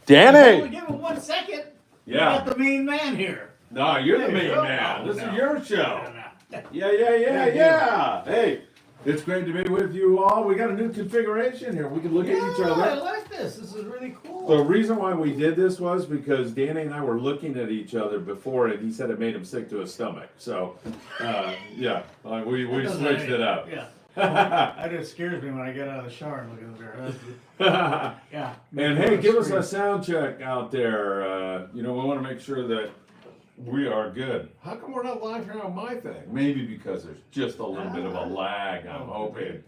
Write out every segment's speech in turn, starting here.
Danny! Only give him 1 second. Yeah. You got the main man here. No, you're the main man. This is your show. Yeah. Hey, it's great to be with you all. We got a new configuration here. We can look at each I other. like this. This is really cool. The reason why we did this was because Danny and I were looking at each other before, and he said it made him sick to his stomach. So, we switched it up. Yeah. That just scares me when I get out of the shower and look at the bear. Yeah. And hey, give us a sound check out there. We want to make sure that we are good. How come we're not live here on my thing? Maybe because there's just a little bit of a lag, I'm hoping.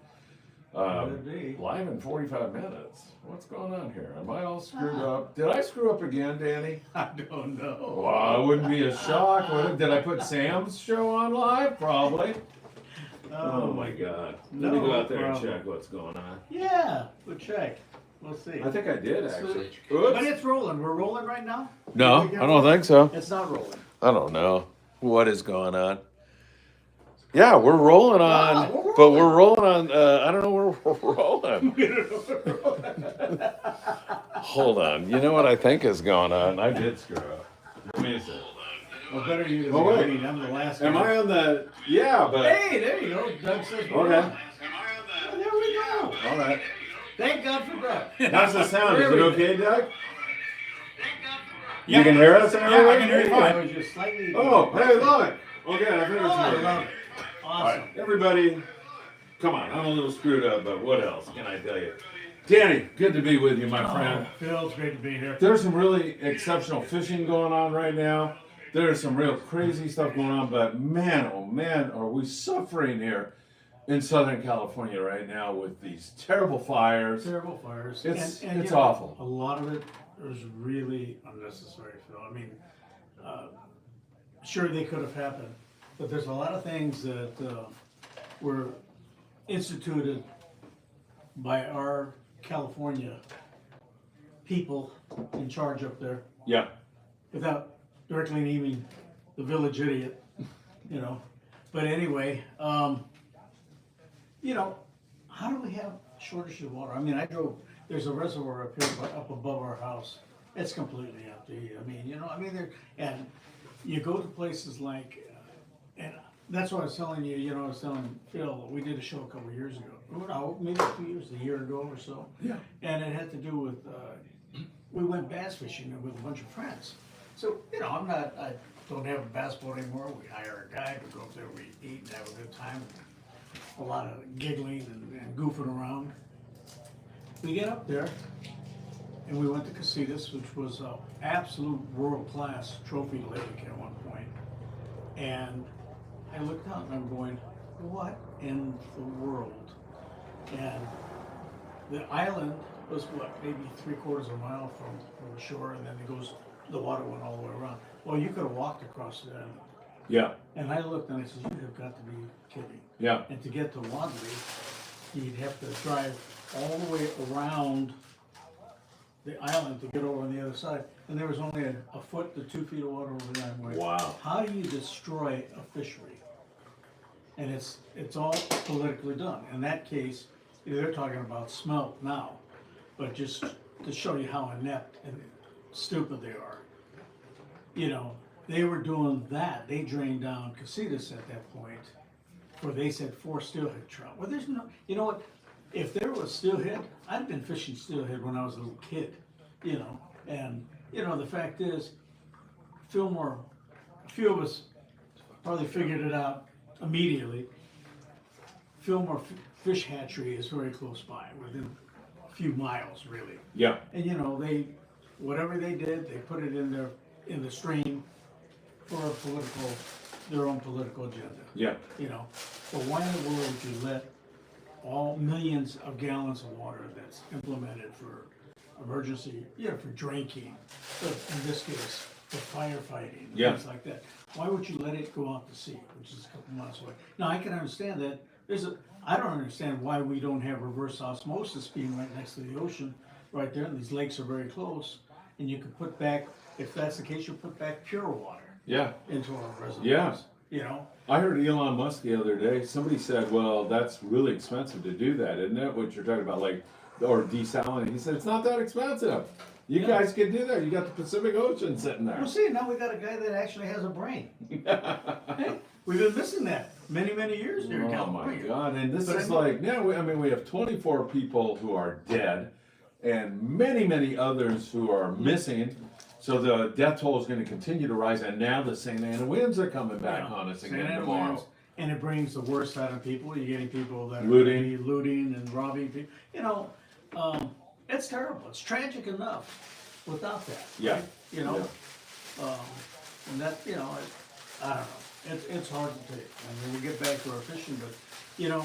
Live in 45 minutes. What's going on here? Am I all screwed up? Did I screw up again, Danny? I don't know. Well, it wouldn't be a shock, would it? Did I put Sam's show on live? Probably. Oh my God. Let me go out there and check what's going on. Yeah, we'll check. We'll see. I think I did, actually. But it's rolling. We're rolling right now? No, I don't think so. It's not rolling. I don't know what is going on. Yeah, we're rolling on, but we're rolling on, I don't know where we're rolling. Hold on. You know what I think is going on? I did screw up. Let me see. Well, better you than wait. I'm the last Am guy. I on the, yeah, but. Hey, there you go. Doug says Okay. Am I on the... There we go. All right. Thank God for Doug. How's the sound? Is it okay, Doug? Yeah. You can hear us? Yeah, I can hear you fine. I was just slightly... Oh, hey, look. Okay, I think it's working. Awesome. All right, everybody, come on. I'm a little screwed up, but what else can I tell you? Danny, good to be with you, my friend. Phil, it's great to be here. There's some really exceptional fishing going on right now. There's some real crazy stuff going on, but man, oh man, are we suffering here in Southern California right now with these terrible fires. Terrible fires. It's and it's awful. A lot of it is really unnecessary, Phil. I mean, sure they could have happened, but there's a lot of things that were instituted by our California people in charge up there. Yeah. Without directly naming the village idiot, But anyway, how do we have shortage of water? I mean, there's a reservoir up here, up above our house. It's completely empty. And you go to places like, and that's what I was telling you, I was telling Phil, we did a show a couple of years ago. Maybe a year ago or so. Yeah. And it had to do with, we went bass fishing with a bunch of friends. So, I don't have a bass boat anymore. We hire a guy, we go up there, we eat and have a good time. A lot of giggling and goofing around. We get up there and we went to Casitas, which was an absolute world-class trophy lake at one point. And I looked out and I'm going, what in the world? And the island was maybe 3/4 of a mile from the shore, and then the water went all the way around. Well, you could have walked across the island. Yeah. And I looked and I said, you have got to be kidding. Yeah. And to get to Wadley, you'd have to drive all the way around the island to get over on the other side. And there was only a foot to 2 feet of water over there. I'm like, wow. How do you destroy a fishery? And it's all politically done. In that case, they're talking about smelt now, but just to show you how inept and stupid they are. They were doing that. They drained down Casitas at that point, where they said 4 steelhead trout. Well, there's no, you know what? If there was steelhead, I'd been fishing steelhead when I was a little kid, And, the fact is, Fillmore, a few of us probably figured it out immediately. Fillmore Fish Hatchery is very close by, within a few miles, really. Yeah. And whatever they did, they put it in the stream for their own political agenda. Yeah. But why in the world would you let all millions of gallons of water that's implemented for emergency, for drinking, but in this case, for firefighting, things like that. Why would you let it go out to sea, which is a couple miles away? Now, I can understand that. I don't understand why we don't have reverse osmosis being right next to the ocean, right there, and these lakes are very close, and you can put back, if that's the case, you put back pure water into our reservoirs. Yeah. I heard Elon Musk the other day, somebody said, well, that's really expensive to do that, isn't it? What you're talking about, or desalinate. He said, it's not that expensive. You guys can do that. You got the Pacific Ocean sitting there. Well, see, now we got a guy that actually has a brain. Hey, we've been missing that many, many years here in Oh California. my God! And this But is I mean- like, yeah. We have 24 people who are dead, and many, many others who are missing. So the death toll is going to continue to rise, and now the St. Anna winds are coming back Yeah. on us St. again Anna tomorrow. winds, and it brings the worst out of people. You're getting people that are Looting. gonna be looting and robbing people. You know, it's terrible. It's tragic enough without that. Yeah. Right? You know, and that, you know, I don't know. It's hard to take. I mean, we get back to our fishing, but you know,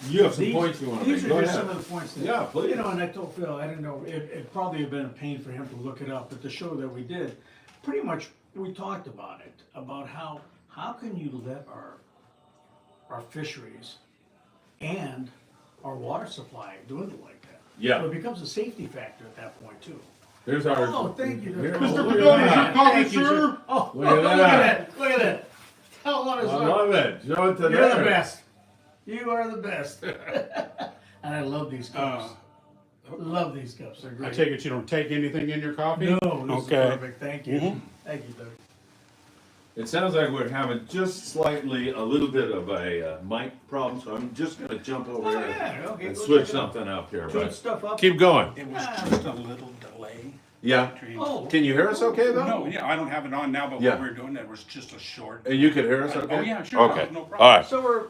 You have some points you want to make. these Go are just ahead. some of the points that, Yeah, please. you know, and I told Phil, I didn't know, it probably have been a pain for him to look it up, but the show that we did, pretty much, we talked about it, about how can you let our fisheries and our water supply dwindle like that? Yeah. So it becomes a safety factor at that point too. Here's our. Oh, thank you. Here, Mr. look at Kadota that. Show. Thank you, sir. Oh, Look at look that. at that, look at that. How long I is that? love it. Show it to You're there. the best. You are the best. And I love these cups. Love these cups. They're I great. take it you don't take anything in your coffee? No, this Okay. is perfect. Thank you. Mhm. Thank you, Doug. It sounds like we're having just slightly a little bit of a mic problem, so I'm just going to jump over Oh, here yeah, okay. and go switch check it out. something up here. Turn But stuff up. keep going. It was just a little delay Yeah. between. Oh, Can you hear us okay though? No, yeah, I don't have it on now, but Yeah. what we were doing, it was just a short. And you can hear us okay? Oh, yeah, sure, Okay. no problem. All right. so we're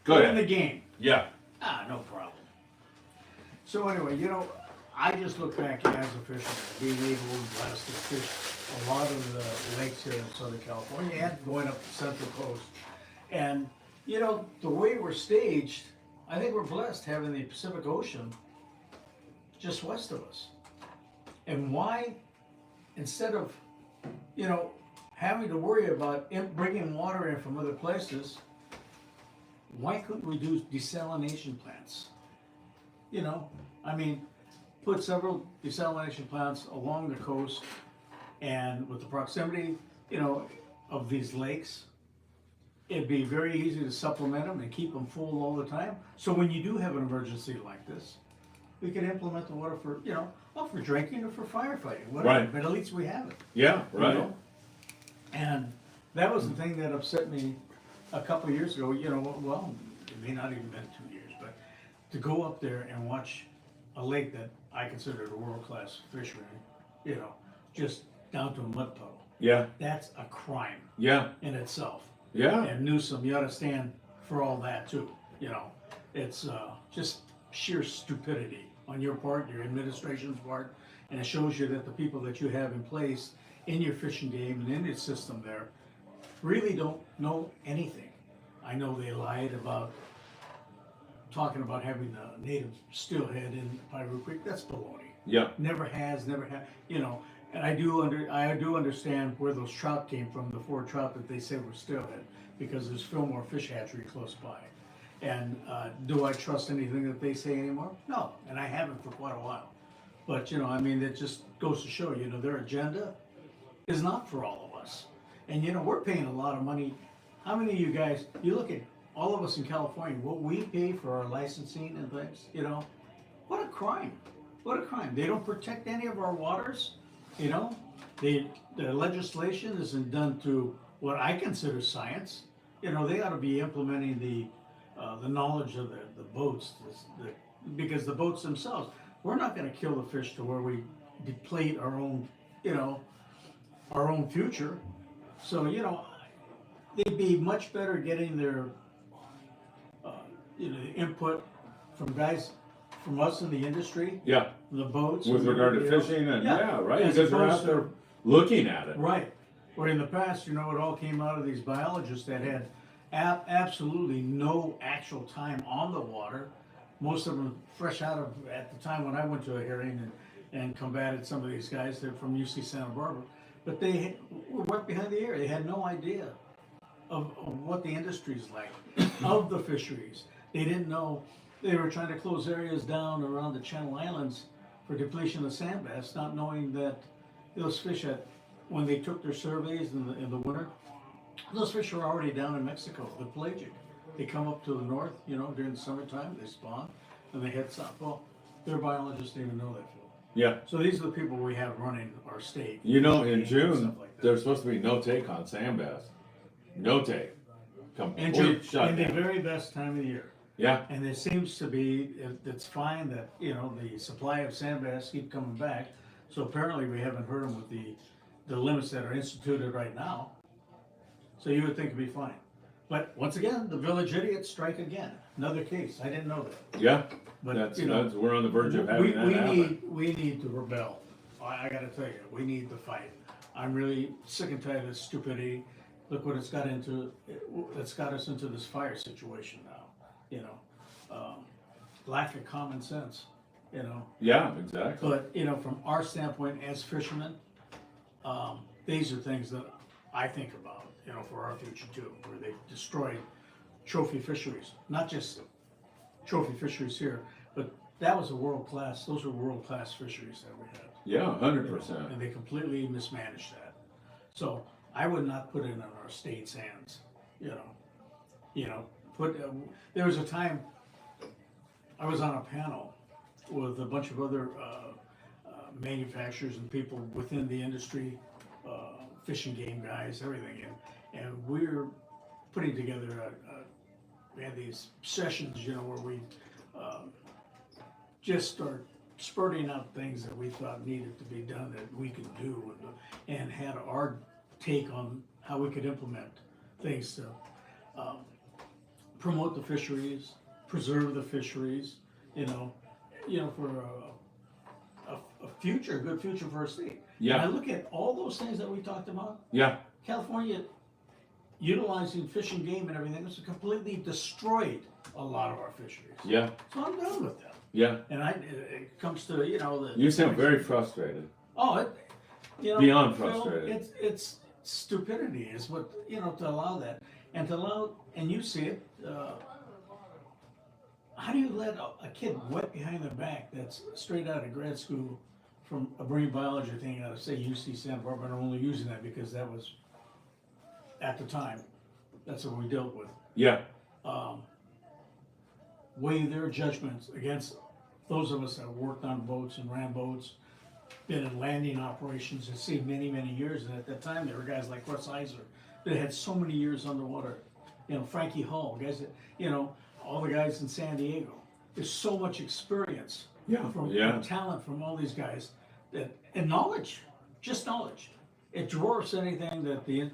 Go in the ahead. game. Yeah. No problem. So anyway, you know, I just look back as a fisherman, being able and blessed to fish a lot of the lakes here in Southern California and going up the Central Coast. And, you know, the way we're staged, I think we're blessed having the Pacific Ocean just west of us. And why, instead of, you know, having to worry about bringing water in from other places, why couldn't we do desalination plants? You know, I mean, put several desalination plants along the coast, and with the proximity, you know, of these lakes, it'd be very easy to supplement them and keep them full all the time. So when you do have an emergency like this, we can implement the water for, you know, well, for drinking or for firefighting, whatever. Right. But at least we have it. Yeah. you Right. know? And that was the thing that upset me a couple of years ago, you know, well, it may not even been 2 years, but to go up there and watch a lake that I considered a world-class fishery, you know, just down to a mud puddle. Yeah. That's a crime Yeah. in itself. Yeah. And Newsom, you ought to stand for all that too, you know. It's just sheer stupidity on your part, your administration's part, and it shows you that the people that you have in place in your fishing game and in your system there really don't know anything. I know they lied about talking about having a native steelhead in Piru Creek. That's baloney. Yeah. Never has, never had, you know. And I do understand where those trout came from, the 4 trout that they said were steelhead, because there's Fillmore Fish Hatchery close by. And do I trust anything that they say anymore? No, and I haven't for quite a while. But, you know, I mean, it just goes to show, you know, their agenda is not for all of us. And, you know, we're paying a lot of money. How many of you guys, you look at all of us in California, what we pay for our licensing and things, you know, what a crime. What a crime. They don't protect any of our waters, you know. The legislation isn't done through what I consider science. You know, they ought to be implementing the knowledge of the boats, because the boats themselves, we're not going to kill the fish to where we deplete our own, you know, our own future. So, you know, they'd be much better getting their, you know, input from guys, from us in the industry, Yeah. the boats. With and regard to everybody else. fishing and yeah, right. As Because they're opposed out to- there looking at it. Right. Where in the past, you know, it all came out of these biologists that had absolutely no actual time on the water. Most of them fresh out of, at the time when I went to a hearing and combated some of these guys, they're from UC Santa Barbara. But they were wet behind the ear. They had no idea of what the industry's like, of the fisheries. They didn't know, they were trying to close areas down around the Channel Islands for depletion of sand bass, not knowing that those fish had, when they took their surveys in the winter, those fish are already down in Mexico, the pelagic. They come up to the north, you know, during the summertime, they spawn, and they head south. Well, their biologists didn't even know that, Phil. Yeah. So these are the people we have running our state. You know, in and June, stuff like that. there's supposed to be no take on sand bass. No take. In June, Complete shutdown. in the very best time of the year. Yeah, And it seems to be, it's fine that, you know, the supply of sand bass keep coming back. So apparently we haven't heard them with the limits that are instituted right now. So you would think it'd be fine. But once again, the village idiots strike again. Another case. I didn't know that. yeah. But, you know, We're on the verge of having that happen. we need to rebel. I gotta tell you, we need to fight. I'm really sick and tired of this stupidity. Look what it's got into, it's got us into this fire situation now, you know? Lack of common sense, you know? Yeah, exactly. But, you know, from our standpoint as fishermen, these are things that I think about, you know, for our future too, where they destroyed trophy fisheries, not just trophy fisheries here, but that was those are world-class fisheries that we had. Yeah, you know, 100%. And they completely mismanaged that. So I would not put it in our state's hands, you know, there was a time I was on a panel with a bunch of other manufacturers and people within the industry, fishing game guys, everything, and we were putting together we had these sessions, you know, where we just start spurting out things that we thought needed to be done that we could do, and had our take on how we could implement things to promote the fisheries, preserve the fisheries, you know, for a future, a good future for our state. Yeah. And I look at all those things that we talked about. Yeah, California, utilizing fishing game and everything, has completely destroyed a lot of our fisheries. yeah, So I'm done with that. yeah. And it comes to, you know, the. You sound very frustrated. Oh, you know. Beyond Phil, frustrated. It's stupidity is what, you know, to allow that. And you see it, how do you let a kid wet behind their back that's straight out of grad school from a marine biology thing out of, say, UC Santa Barbara, and only using that because that was, at the time, that's what we dealt with. Yeah, Weigh their judgments against those of us that worked on boats and ran boats, been in landing operations and seen many, many years. And at that time, there were guys like Russ Eisler that had so many years underwater. You know, Frankie Hall, guys that, you know, all the guys in San Diego. There's so much experience from talent from all these guys and knowledge, just knowledge. It dwarfs anything that the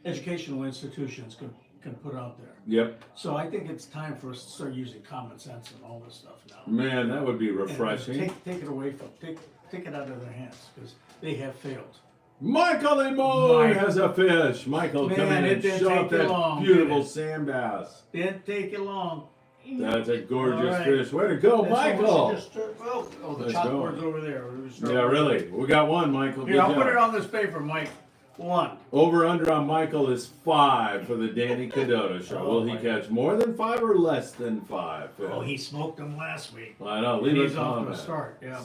educational institutions can put out there. yep. So I think it's time for us to start using common sense and all this stuff now. Man, that would be And refreshing. take it away from, take it out of their hands, because they have failed. Michael and Moe Mike. has a fish. Michael, come Man, in it and didn't show take off you that long, beautiful did it? sand bass. Didn't take it long. That's a gorgeous All right. fish. Way to go, That's all we Michael. should just- the Let's go. chalkboard's over there. We'll start Yeah, with really. We got one, Michael. it. Good Here, I'll job. put it on this paper, Mike. 1. Over under on Michael is 5 for the Danny Kadota Show. Oh, Will he my catch more than 5 or less than 5? Phil? Oh, he smoked them last week. I know. And Leave he's a off to a comment. start, yeah.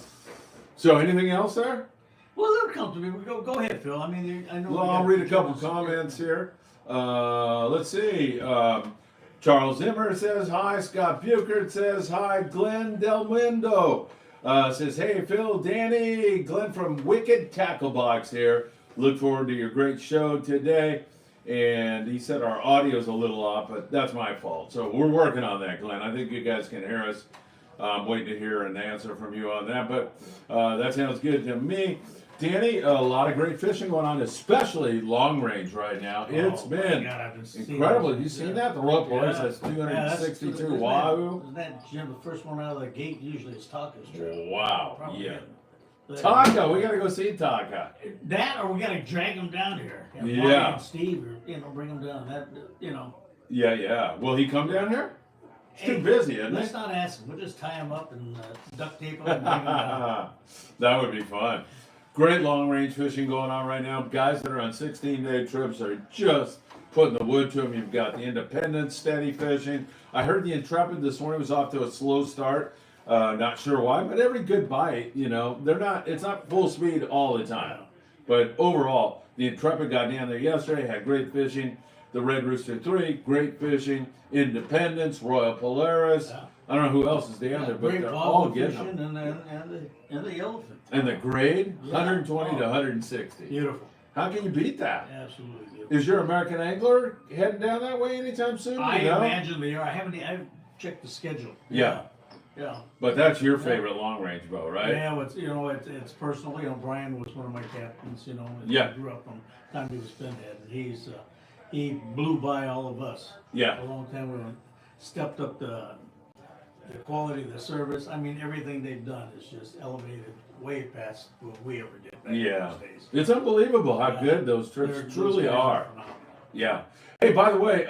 So, anything else there? Well, they'll come to me. Go ahead, Phil. I mean, I know. Well, we I'll got read a couple journalists. comments here. Let's see. Charles Zimmer says hi. Scott Bukert says hi. Glenn Del Mundo says, hey, Phil, Danny. Glenn from Wicked Tackle Box here. Look forward to your great show today. And he said our audio's a little off, but that's my fault. So we're working on that, Glenn. I think you guys can hear us. I'm waiting to hear an answer from you on that, but that sounds good to me. Danny, a lot of great fishing going on, especially long range right now. It's Oh, my been God, I've been seeing incredible. those. Have you seen Yeah. that? The rope boys, Yeah. that's 262 isn't wahoo. that Jim, the first one out of the gate usually is Taka's trip. Wow, Probably yeah. him. But- Taka, we gotta go see Taka. That, or we gotta drag him down here. And Yeah. Marty and Steve, or bring him down. That, Yeah, yeah. Will he come down here? He's Hey, too busy, isn't let's he? not ask him. We'll just tie him up and duct tape him and bring him down. That would be fun. Great long range fishing going on right now. Guys that are on 16-day trips are just putting the wood to them. You've got the Independence steady fishing. I heard the Intrepid this morning was off to a slow start. Not sure why, but every good bite, it's not full speed all the time. But overall, the Intrepid got down there yesterday, had great fishing. The Red Rooster 3, great fishing. Independence, Royal Polaris. I don't know who else is down there, but Great they're all walleye getting fishing them. and the elephant. And the grade, Yeah. 120 to 160. Beautiful, How can you beat that? absolutely beautiful. Is your American angler heading down that way anytime soon? Do I you know? imagine they are. I haven't checked the schedule. Yeah. Yeah. But that's your favorite long range bow, right? Yeah, well, it's personal. Brian was one of my captains. And Yeah. I grew up from the time he was pinhead, and he blew by all of us. Yeah. A long time ago, stepped up the quality of the service. I mean, everything they've done is just elevated way past what we ever did back in Yeah. those days. It's unbelievable how good those trips Those truly guys are. phenomenal. Yeah. Hey, by the way,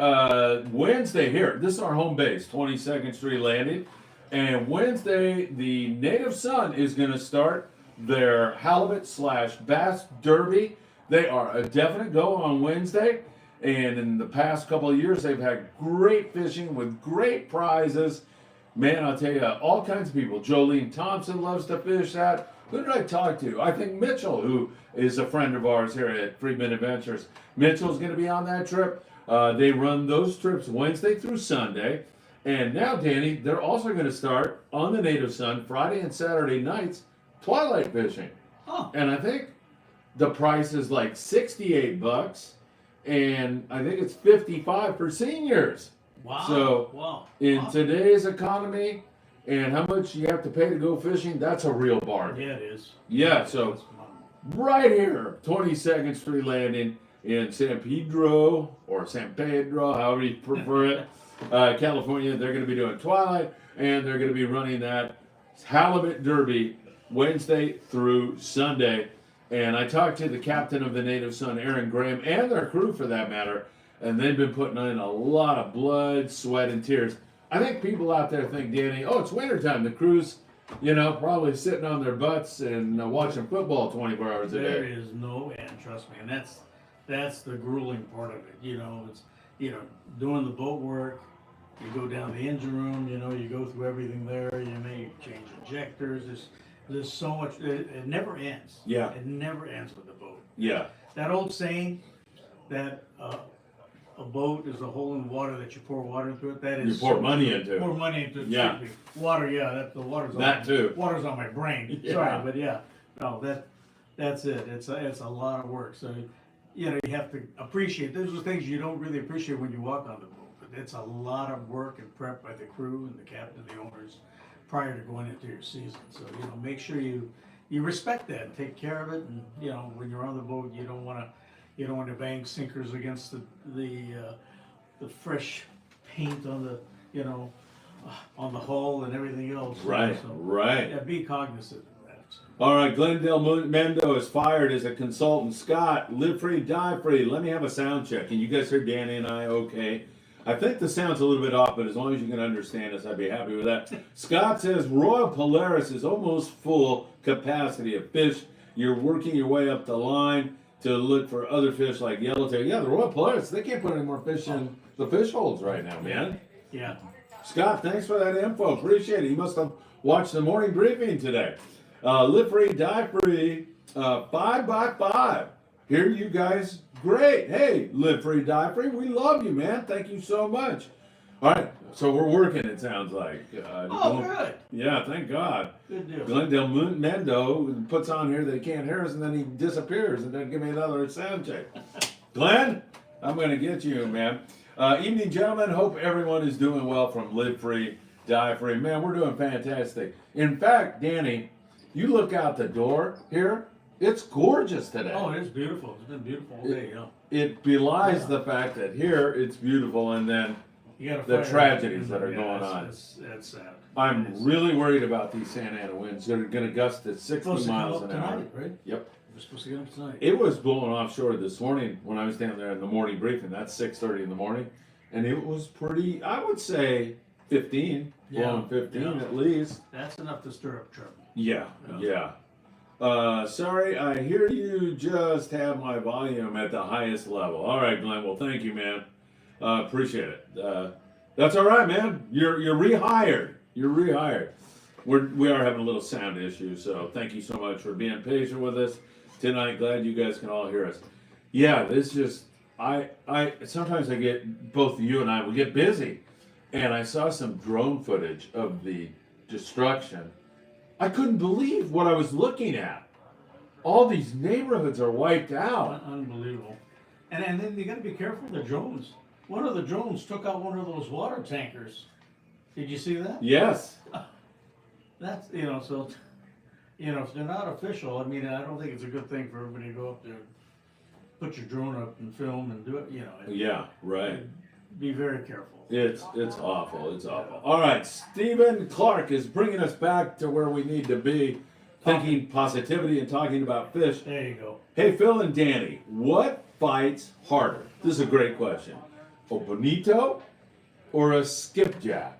Wednesday here, this is our home base, 22nd Street Landing. And Wednesday, the Native Sun is going to start their halibut / bass derby. They are a definite go on Wednesday. And in the past couple of years, they've had great fishing with great prizes. Man, I'll tell you, all kinds of people. Jolene Thompson loves to fish that. Who did I talk to? I think Mitchell, who is a friend of ours here at Friedman Adventures. Mitchell's going to be on that trip. They run those trips Wednesday through Sunday. And now, Danny, they're also going to start on the Native Sun Friday and Saturday nights, twilight fishing. Huh. And I think the price is like $68, and I think it's $55 for seniors. Wow. So, wow. In Awesome. today's economy, and how much you have to pay to go fishing, that's a real bargain. Yeah, it is. Yeah, so That's phenomenal. right here, 22nd Street Landing in San Pedro, or San Pedro, however you prefer it, California. They're going to be doing twilight, and they're going to be running that halibut derby Wednesday through Sunday. And I talked to the captain of the Native Sun, Aaron Graham, and their crew for that matter, and they've been putting in a lot of blood, sweat, and tears. I think people out there think, Danny, oh, it's wintertime. The crew's, probably sitting on their butts and watching football 24 hours a There day. is no end, trust me, and that's the grueling part of it. It's doing the boat work. You go down the engine room. You go through everything there. You change injectors. There's so much. It never ends. Yeah. It never ends with the boat. Yeah, That old saying that a boat is a hole in the water that you pour water into it. That is you pour money into pour it. money into it. Yeah. Excuse me. Water. Yeah, the water's on That too. Water's on my brain. Yeah. Sorry, but yeah, no, that's it. It's a lot of work. So you have to appreciate. Those are things you don't really appreciate when you walk on the boat. But it's a lot of work and prep by the crew and the captain, the owners, prior to going into your season. So make sure you respect that and take care of it. And when you're on the boat, you don't want to bang sinkers against the fresh paint on the hull and everything else. Right, So, right. yeah, be cognizant of that. So. All right, Glendale Mendo is fired as a consultant. Scott, live free, die free. Let me have a sound check. Can you guys hear Danny and I okay? I think the sound's a little bit off, but as long as you can understand us, I'd be happy with that. Scott says Royal Polaris is almost full capacity of fish. You're working your way up the line to look for other fish like yellowtail. Yeah, the Royal Polaris, they can't put any more fish in the fish holes right now, man. Yeah. Scott, thanks for that info. Appreciate it. You must have watched the morning briefing today. Live free, die free, 5x5. Hear you guys. Great. Hey, live free, die free. We love you, man. Thank you so much. All right, so we're working, it sounds like. Good. Yeah, thank God. Good deal. Glendale Mendo puts on here that he can't hear us, and then he disappears and doesn't give me another sound check. Glenn, I'm going to get you, man. Evening, gentlemen. Hope everyone is doing well from Live Free, Die Free. Man, we're doing fantastic. In fact, Danny, you look out the door here. It's gorgeous today. Oh, it's beautiful. It's been beautiful all day. It belies Yeah. the fact that here it's beautiful, and then You got The tragedies that are going on. That's sad. I'm It is. really worried about these Santa Ana winds. They're going to gust at 60 Supposed to come miles up an hour. tonight, right? Yep. We're supposed to get up tonight. It was blowing offshore this morning when I was down there in the morning briefing. That's 6:30 in the morning, and it was pretty. I would say 15, blowing 15 yeah. at least. That's enough to stir up trouble. Yeah, yeah. Sorry, I hear you just have my volume at the highest level. All right, Glenn. Well, thank you, man. Appreciate it. That's all right, man. You're rehired. You're rehired. We are having a little sound issue, so thank you so much for being patient with us tonight. Glad you guys can all hear us. Yeah, this just I sometimes I get both you and I we get busy, and I saw some drone footage of the destruction. I couldn't believe what I was looking at. All these neighborhoods are wiped out. Unbelievable. And then you gotta be careful of the drones. One of the drones took out one of those water tankers. Did you see that? Yes. That's, so, if they're not official, I mean, I don't think it's a good thing for everybody to go up there, put your drone up and film and do it, Yeah, right. Be very careful. It's awful. It's awful. All right, Stephen Clark is bringing us back to where we need to be, thinking positivity and talking about fish. There you go. Hey, Phil and Danny, what fights harder? This is a great question. A bonito or a skipjack?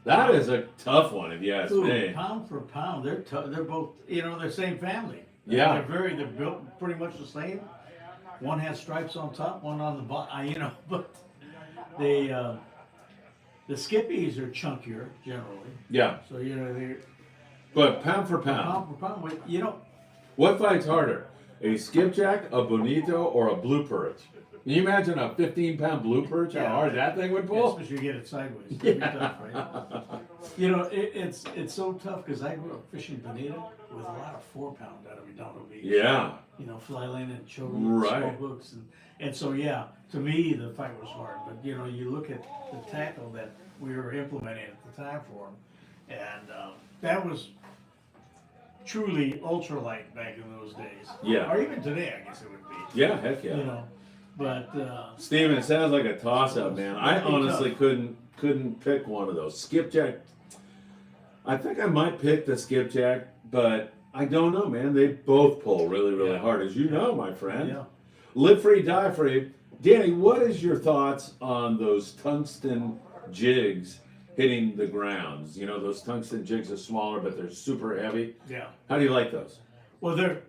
That is a tough one, if you ask Ooh, me. pound for pound, they're both, they're same family. Yeah. They're built pretty much the same. One has stripes on top, one on the bottom, but the skippies are chunkier generally. Yeah, So, they're but pound for pound, pound for pound, what fights harder? A skipjack, a bonito, or a blue perch? Can you imagine a 15-pound blue perch? How Yeah. hard that thing would pull? especially you get it sideways. It's gonna be tough, right? It's so tough because I grew up fishing bonito with a lot of 4-pound out of Redondo Beach. Yeah, Fly line and choke and Right. small hooks and so yeah, to me the fight was hard. But you look at the tackle that we were implementing at the time for them, and that was truly ultralight back in those days. Yeah. Or even today, I guess it would be. yeah, heck yeah. But Steven, it sounds like a toss-up, man. I It'd be honestly tough. couldn't pick one of those. Skipjack, I think I might pick the skipjack, but I don't know, man. They both pull really, really Yeah. hard, as you know, my friend. yeah. Live free, die free. Danny, what is your thoughts on those tungsten jigs hitting the grounds? Those tungsten jigs are smaller, but they're super heavy. Yeah. How do you like those? Well, they're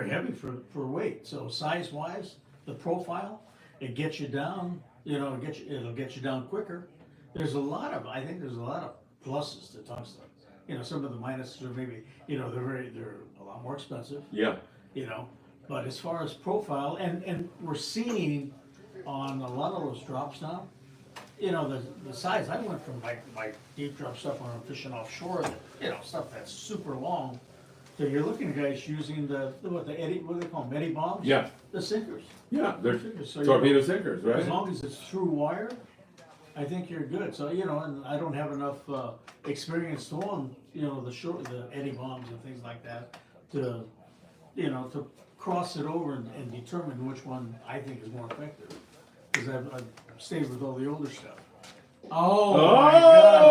heavy for weight. So size wise, the profile, it gets you down. It'll get you down quicker. I think there's a lot of pluses to tungsten. Some of the minuses are maybe they're a lot more expensive. Yeah. But as far as profile, and we're seeing on a lot of those drops now, the size. I went from my deep drop stuff when I'm fishing offshore, stuff that's super long. So you're looking at guys using what do they call them, Eddie bombs? Yeah. The sinkers. Yeah, they're So, torpedo sinkers, right? As long as it's through wire, I think you're good. So, and I don't have enough experience throwing, the Eddie bombs and things like that to cross it over and determine which one I think is more effective. Because I've stayed with all the older stuff. Oh, my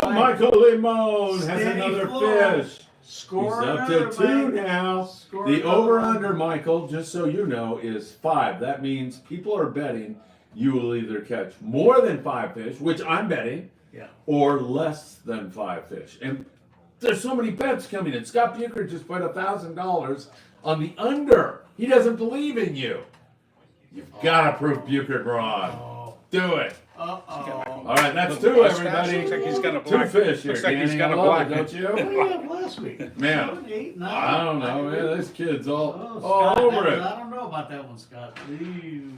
God. Michael Limon has Steady another flow. fish. Score He's up another, to 2 Mike. now. Score The another. over-under, Michael, just so you know, is 5. That means people are betting you will either catch more than 5 fish, which I'm betting, Yeah. or less than 5 fish. And there's so many bets coming in. Scott Bucher just put $1,000 on the under. He doesn't believe in you. You've got to prove Bucher wrong. Oh. Do it. Uh-oh. All right, that's The 2, mustache everybody. looks like he's got a 2 black- fish here, looks like he's Danny. got I a love black- it, don't you? What did we have last week? Man. 7, 8, 9? I don't know, man. This kid's all Scott, over it. I don't know about that one, Scott. Ew.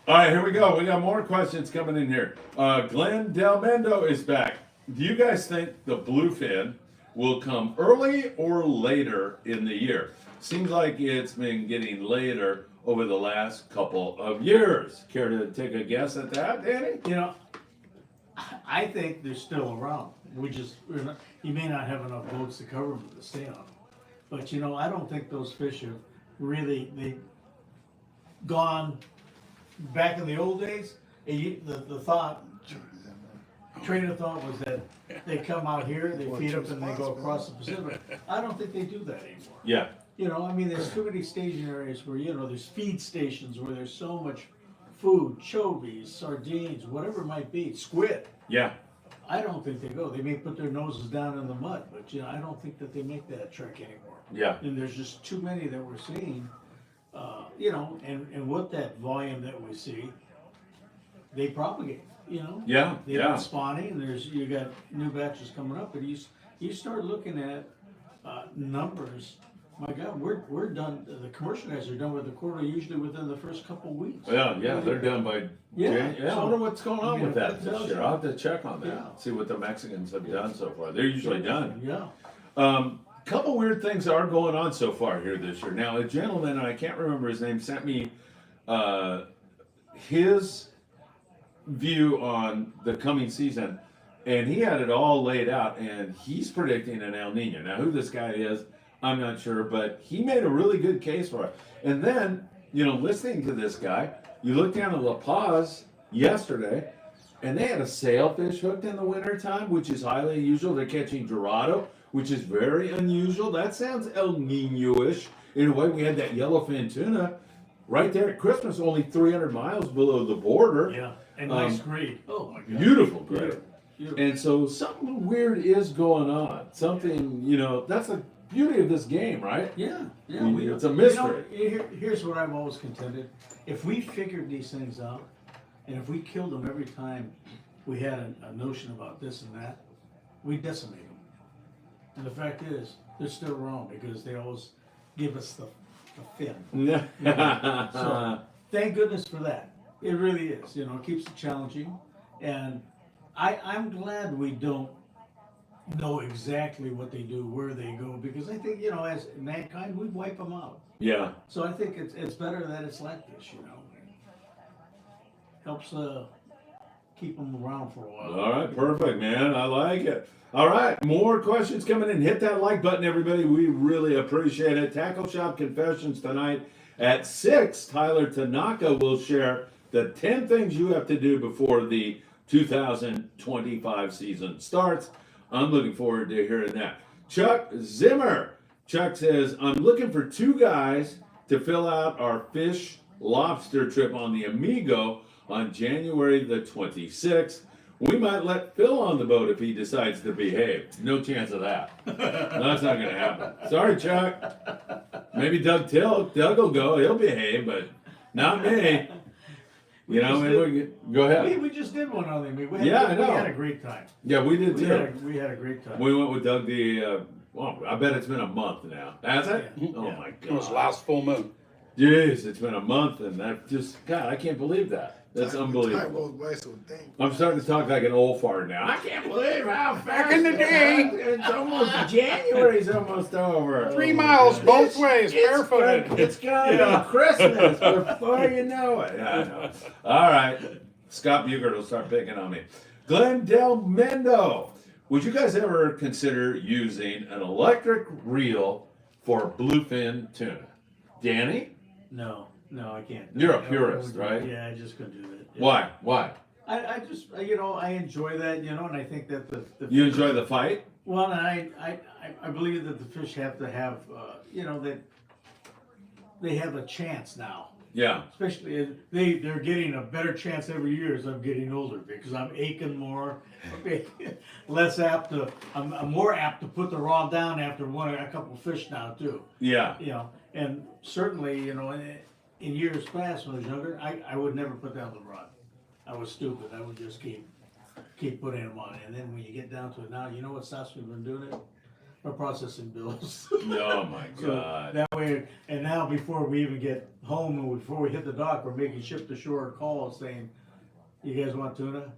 All right, here we go. We got more questions coming in here. Glenn Del Mendo is back. Do you guys think the bluefin will come early or later in the year? Seems like it's been getting later over the last couple of years. Care to take a guess at that, Danny? I think they're still around. You may not have enough boats to cover them to stay on. But I don't think those fish have they've gone back in the old days. The train of thought was that they come out here, they feed up, and they go across the Pacific. I don't think they do that anymore. Yeah. There's too many staging areas where, there's feed stations where there's so much food, chovies, sardines, whatever it might be, squid. Yeah. I don't think they go. They may put their noses down in the mud, but I don't think that they make that trek anymore. Yeah. And there's just too many that we're seeing, and with that volume that we see, they propagate, Yeah. They've Yeah. been spawning, and you got new batches coming up, but you start looking at numbers My God, we're done, the commercial guys are done with the quota usually within the first couple weeks. Yeah, they're done by Yeah, I wonder what's going on with that that this tells year. you. I'll have to check on that, Yeah. see what the Mexicans have done so far. They're usually done. Yeah. Couple weird things are going on so far here this year. Now, a gentleman, and I can't remember his name, sent me his view on the coming season, and he had it all laid out, and he's predicting an El Nino. Now, who this guy is, I'm not sure, but he made a really good case for it. And then, listening to this guy, you look down at La Paz yesterday, and they had a sailfish hooked in the wintertime, which is highly unusual. They're catching Dorado, which is very unusual. That sounds El Nino-ish. In a way, we had that yellowfin tuna right there at Christmas, only 300 miles below the border. Yeah, and nice grade. Oh my God. Beautiful grade. Beautiful. And so something weird is going on. Something, that's the beauty of this game, right? Yeah, yeah. It's a mystery. Here's what I've always contended. If we figured these things out, and if we killed them every time we had a notion about this and that, we'd decimate them. And the fact is, they're still wrong because they always give us the fin. Yeah. So thank goodness for that. It really is. It keeps it challenging. And I'm glad we don't know exactly what they do, where they go, because I think, as mankind, we wipe them out. Yeah. So I think it's better that it's like this, Helps keep them around for a while. All right, perfect, man. I like it. All right, more questions coming in. Hit that like button, everybody. We really appreciate it. Tackle Shop Confessions tonight at 6. Tyler Tanaka will share the 10 things you have to do before the 2025 season starts. I'm looking forward to hearing that. Chuck Zimmer. Chuck says, I'm looking for 2 guys to fill out our fish lobster trip on the Amigo on January the 26th. We might let Phil on the boat if he decides to behave. No chance of that. That's not going to happen. Sorry, Chuck. Maybe Doug will go. He'll behave, but not me. Go ahead. We just did one on them. We I know. had a great time. Yeah, we did too. We had a great time. We went with Doug I bet it's been a month now. Has it? Yeah. Oh Yeah. my It was God. last full moon. Jeez, it's been a month and God, I can't believe that. That's Time unbelievable. goes by so dang. I'm starting to talk like an old fart now. I can't believe how fast Back in the day. it's almost January's almost over. 3 miles both ways, barefooted. It's gonna be Christmas before you know it. Yeah, I know. All right, Scott Bugert will start picking on me. Glenn Del Mendo, would you guys ever consider using an electric reel for bluefin tuna? Danny? No, I can't. You're a purist, right? Yeah, I just couldn't do that. Yeah. Why? I just, I enjoy that, and I think that the You enjoy the fight? well, and I believe that the fish have to have, that they have a chance now. Yeah. Especially they're getting a better chance every year as I'm getting older because I'm aching more, less apt to. I'm more apt to put the rod down after a couple of fish now too. Yeah. And certainly in years past when I was younger, I would never put down the rod. I was stupid. I would just keep putting them on. And then when you get down to it now, you know what stops me from doing it? Our processing bills. Oh my So God. that way, and now before we even get home and before we hit the dock, we're making ship to shore calls saying, "You guys want tuna?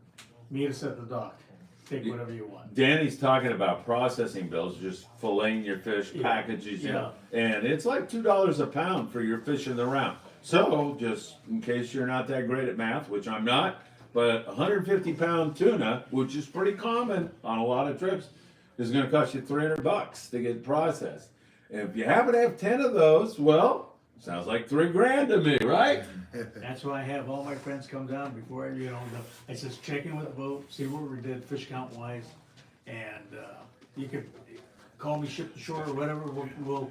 Meet us at the dock. Take whatever you want." Danny's talking about processing bills, just filleting your fish, Yeah. packages, Yeah. and it's like $2 a pound for your fish in the round. So, just in case you're not that great at math, which I'm not, but 150-pound tuna, which is pretty common on a lot of trips, is going to cost you $300 to get processed. And if you happen to have 10 of those, well, sounds like $3,000 to me, right? That's why I have all my friends come down before I says check in with the boat, see what we did fish count wise, and you could call me ship to shore or whatever. We'll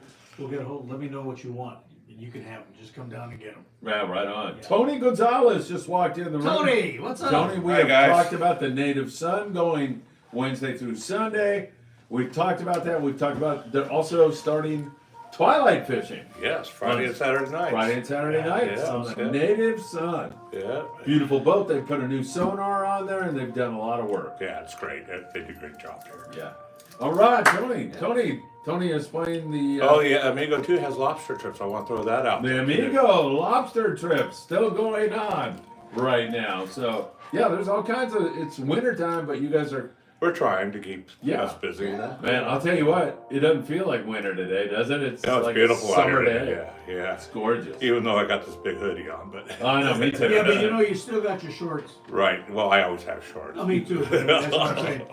get a hold. Let me know what you want, and you can have them. Just come down and get them. Yeah, right on. Yeah. Tony Gonzalez just walked in the room. Tony, what's up? Tony, we Hi, have guys. talked about the native sun going Wednesday through Sunday. We've talked about that. We've talked about they're also starting twilight fishing. Yes, Friday and Saturday nights. Friday and Saturday nights Yeah, on the yeah. native sun. Yeah. Beautiful boat. They put a new sonar on there, and they've done a lot of work. Yeah, it's great. They do a great job here. Yeah. All right, Tony is playing the. Oh yeah, Amigo too has lobster trips. I want to throw that out. The there, too. Amigo lobster trip still going on right now. So yeah, there's all kinds of. It's winter time, but you guys are. We're trying to keep Yeah. us busy. You know? Man, I'll tell you what. It doesn't feel like winter today, does it? It's No, it's like beautiful a out summer here. day. Yeah. It's gorgeous. Even though I got this big hoodie on, but I know, me too. Yeah, but you know, you still got your shorts. right. Well, I always have shorts. Oh, me too. That's what I'm saying.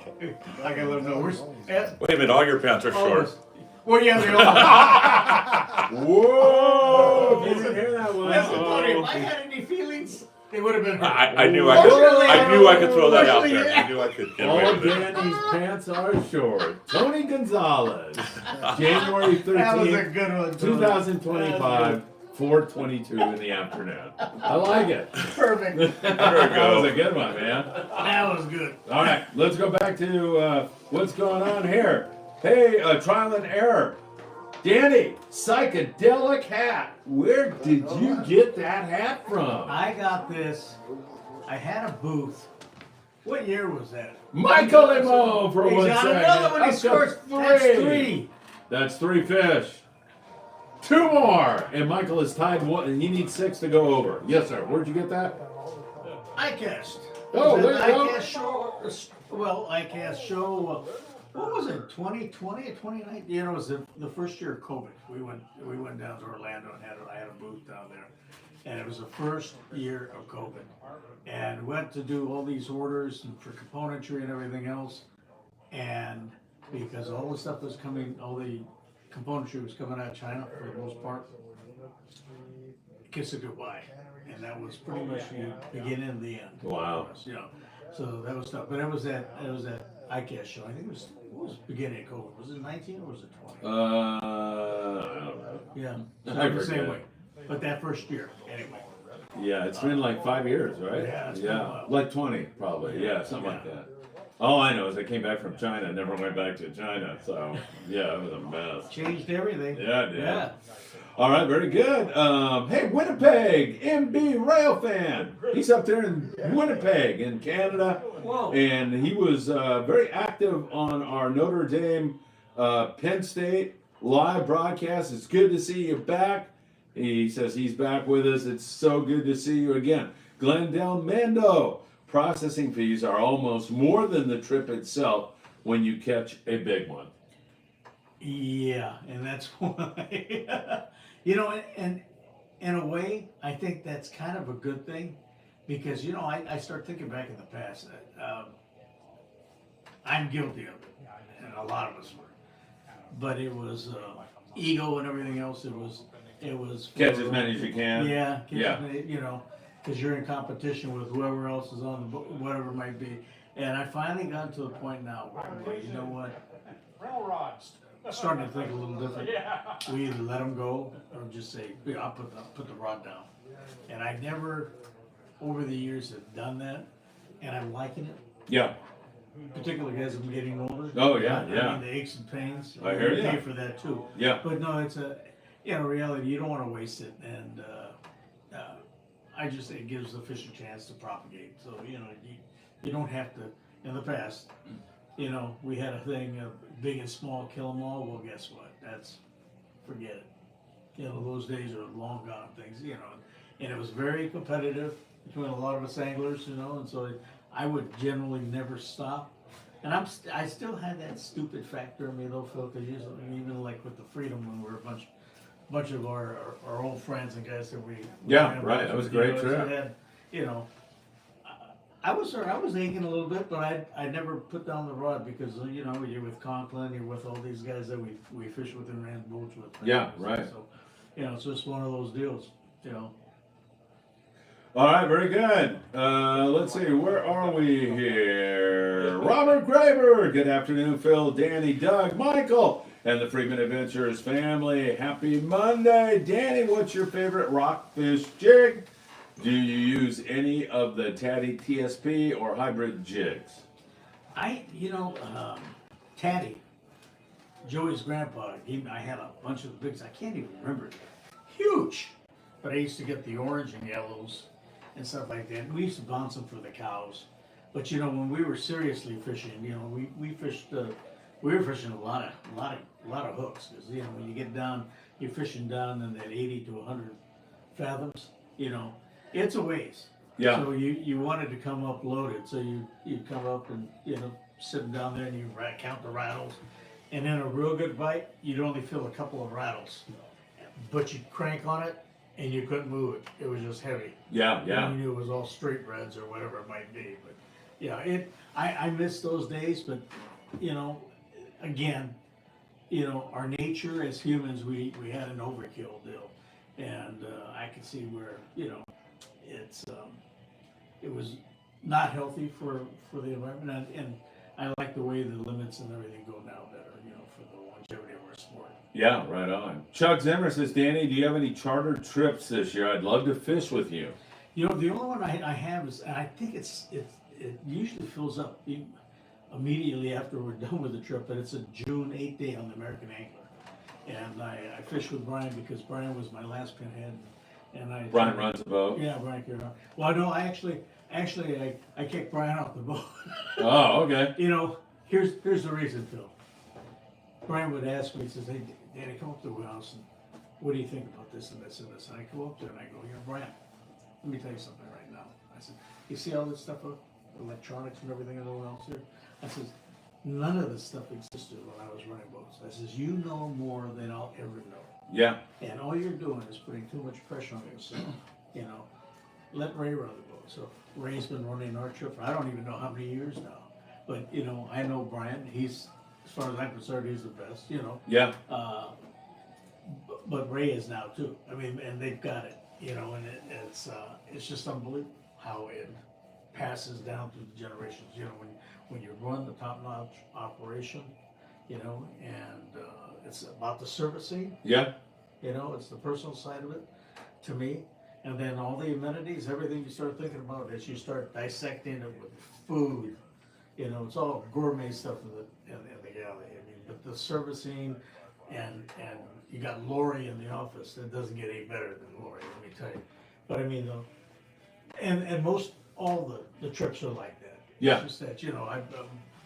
I gotta let them know. Wait a minute, all your pants are short. Well, yeah, they are. Whoa! You didn't hear that one. Listen, Tony, if I had any feelings, they would have been hurt. I knew I could throw that out there. I knew I could get away All with it. Danny's pants are short. Tony Gonzalez, January That was a 13th, good one, Tony. 2025, 4:22 in the afternoon. I like it. Perfect. That was a good one, man. That was good. All right, let's go back to what's going on here. Hey, trial and error. Danny, psychedelic hat. Where did you get that hat from? I got this. I had a booth. What year was that? Michael Imo for He's one got second. another one. He Up to scores. That's three. That's 3 fish. 2 more, and Michael is tied one, and he needs 6 to go over. Yes, sir. Where'd you get that? iCast. Oh, Was there you go. iCast show. Well, iCast show. What was it? 2020 or 2019? You know, it was the first year of COVID. We went down to Orlando and I had a booth down there, and it was the first year of COVID, and went to do all these orders and for componentry and everything else, and because all the stuff was coming, all the componentry was coming out of China for the most part. Kiss it goodbye, and that was pretty much the beginning and the end. Wow. You know, so that was tough. But it was that iCast show. I think it was beginning of COVID. Was it 19 or was it 20? I don't know. Yeah, so I the same forget. way. But that first year, anyway. Yeah, it's been like 5 years, right? Yeah, it's been a while. Like 20, probably. Yeah, something like that. All I know is I came back from China, never went back to China. So yeah, it was a mess. Changed everything. Yeah, it did. Yeah. All right, very good. Hey, Winnipeg, MB Rail fan. He's up there in Winnipeg in Canada. Whoa. And he was very active on our Notre Dame Penn State live broadcast. It's good to see you back. He says he's back with us. It's so good to see you again. Glendale Mando. Processing fees are almost more than the trip itself when you catch a big one. Yeah, and that's why, you know, and in a way, I think that's kind of a good thing because, you know, I start thinking back in the past. I'm guilty of it, and a lot of us were. But it was ego and everything else. It was Catch as many as you can. Yeah, Yeah. you know, because you're in competition with whoever else is on the boat, whatever it might be. And I finally got to the point now where, you know what, I'm starting to think a little different. We either let them go or just say, "Yeah, I'll put the rod down." And I never, over the years, have done that, and I'm liking it. Yeah. Particularly as I'm getting older. Oh, yeah, I yeah. mean, the aches and pains. I hear you pay ya. for that too. Yeah. But no, it's reality, you don't want to waste it, and I just think it gives the fish a chance to propagate. So, you know, you don't have to, in the past, you know, we had a thing of big and small, kill them all. Well, guess what? Forget it. You know, those days are long gone, things, you know, and it was very competitive between a lot of us anglers, you know, and so I would generally never stop. And I still had that stupid factor in me though, Phil, because even like with the Freedom, when we were a bunch of our old friends and guys that we Yeah, ran right. with, That was a you great know, trip. so that, you know, I was aching a little bit, but I never put down the rod because, you know, you're with Conklin, you're with all these guys that we fish with and ran boats with. Yeah, right. So, you know, it's just one of those deals, you know. All right, very good. Let's see, where are we here? Robert Graver. Good afternoon, Phil, Danny, Doug, Michael, and the Friedman Adventures family. Happy Monday. Danny, what's your favorite rockfish jig? Do you use any of the Tatty TSP or hybrid jigs? Tatty. Joey's grandpa, I had a bunch of the bigs, I can't even remember, huge. But I used to get the orange and yellows and stuff like that. We used to bounce them for the cows. But you know, when we were seriously fishing, you know, we fished, we were fishing a lot of hooks. Cause you know, when you get down, you're fishing down in that 80 to 100 fathoms, you know, it's a ways. Yeah. So you wanted to come up loaded, so you come up and, you know, sitting down there and you count the rattles. And then a real good bite, you'd only feel a couple of rattles. But you'd crank on it and you couldn't move it. It was just heavy. Yeah, And yeah. you knew it was all straight reds or whatever it might be. But yeah, I miss those days, but you know, again, you know, our nature as humans, we had an overkill deal. And I could see where, you know, it was not healthy for the environment, and I like the way the limits and everything go now better, you know, for the longevity of our sport. Yeah, right on. Chuck Zimmer says, Danny, do you have any chartered trips this year? I'd love to fish with you. You know, the only one I have is, and I think it usually fills up immediately after we're done with the trip, but it's a June 8th day on the American Angler. And I fished with Brian because Brian was my last pinhead. And Brian runs a boat. Yeah, Brian carried on. Well, no, I kicked Brian off the boat. Oh, okay. You know, here's the reason, Phil. Brian would ask me, he says, hey, Danny, come up to the house and what do you think about this and this and this? And I go up there and I go, here, Brian, let me tell you something right now. I said, you see all this stuff, electronics and everything in the house here? I says, none of this stuff existed when I was running boats. I says, you know more than I'll ever know. Yeah. And all you're doing is putting too much pressure on yourself. You know, let Ray run the boat. So Ray's been running our trip for I don't even know how many years now. But you know, I know Brian. He's, as far as I'm concerned, he's the best. You know. Yeah. But Ray is now too. I mean, and they've got it. You know, and it's just unbelievable how it passes down through the generations. You know, when you run the top-notch operation, you know, and it's about the servicing. Yeah. You know, it's the personal side of it, to me. And then all the amenities, everything you start thinking about as you start dissecting it with food. You know, it's all gourmet stuff in the galley. I mean, but the servicing and you got Lori in the office. It doesn't get any better than Lori, let me tell you. But I mean, and most all the trips are like that. Yeah. It's just that, you know,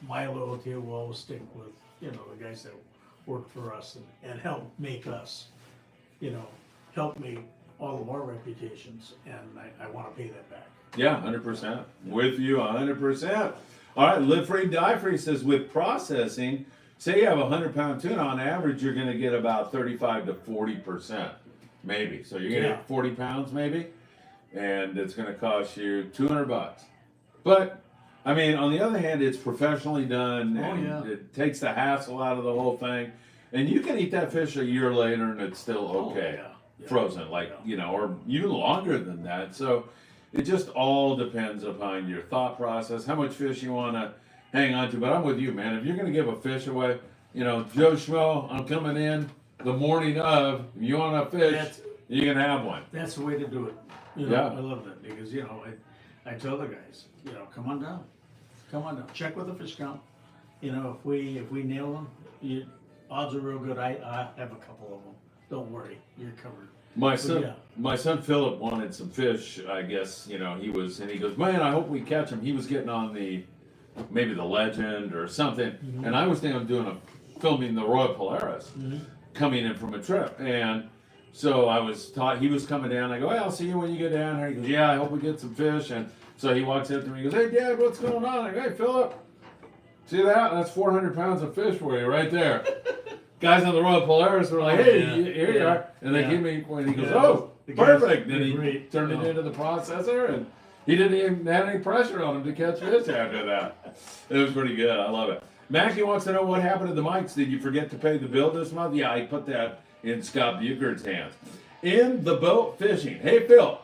my loyalty will always stick with, you know, the guys that work for us and help make us, you know, help make all of our reputations, and I want to pay that back. Yeah, 100%. With you 100%. All right, Live Free, Die Free says with processing, say you have a 100-pound tuna, on average, you're going to get about 35 to 40%, maybe. So you're going to get 40 pounds, maybe, and it's going to cost you $200. But I mean, on the other hand, it's professionally done, and it takes the hassle out of the whole thing. And you can eat that fish a year later, and it's still okay, frozen, you know, or even longer than that. So it just all depends upon your thought process, how much fish you want to hang on to. But I'm with you, man. If you're going to give a fish away, you know, Joe Schmo, I'm coming in the morning of. If you want a fish, you can have one. That's the way to do it. You know, I love that because, you know, I tell the guys, you know, come on down. Check with the fish count. You know, if we nail them, odds are real good. I have a couple of them. Don't worry, you're covered. My son Philip wanted some fish. I guess, you know, he goes, man, I hope we catch him. He was getting on maybe the Legend or something, and I was thinking of filming the Royal Polaris coming in from a trip, and so I was taught he was coming down. I go, hey, I'll see you when you get down here. He goes, yeah, I hope we get some fish. And so he walks up to me. He goes, hey, Dad, what's going on? I go, hey, Philip, see that? That's 400 pounds of fish for you right there. Guys on the Royal Polaris were like, hey, here you are. And they gave me, and he goes, oh, perfect. Then he turned it into the processor, and he didn't even have any pressure on him to catch fish after that. It was pretty good. I love it. Mackie wants to know what happened to the mics. Did you forget to pay the bill this month? Yeah, I put that in Scott Buchert's hands. In the boat fishing. Hey, Phil,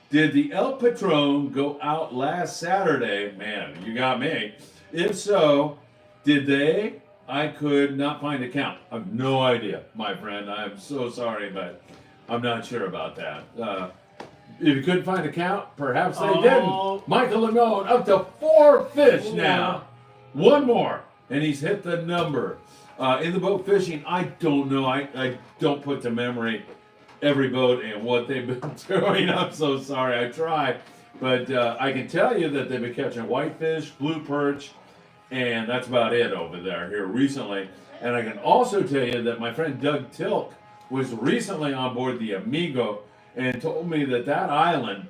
did the El Patron go out last Saturday? Man, you got me. If so, did they? I could not find a count. I have no idea, my friend. I'm so sorry, but I'm not sure about that. If you couldn't find a count, perhaps they didn't. Michael Lemone up to 4 fish now. One more, and he's hit the number. In the boat fishing, I don't know. I don't put to memory every boat and what they've been doing. I'm so sorry. I try. But I can tell you that they've been catching whitefish, blue perch, and that's about it over there here recently. And I can also tell you that my friend Doug Tilk was recently on board the Amigo and told me that that island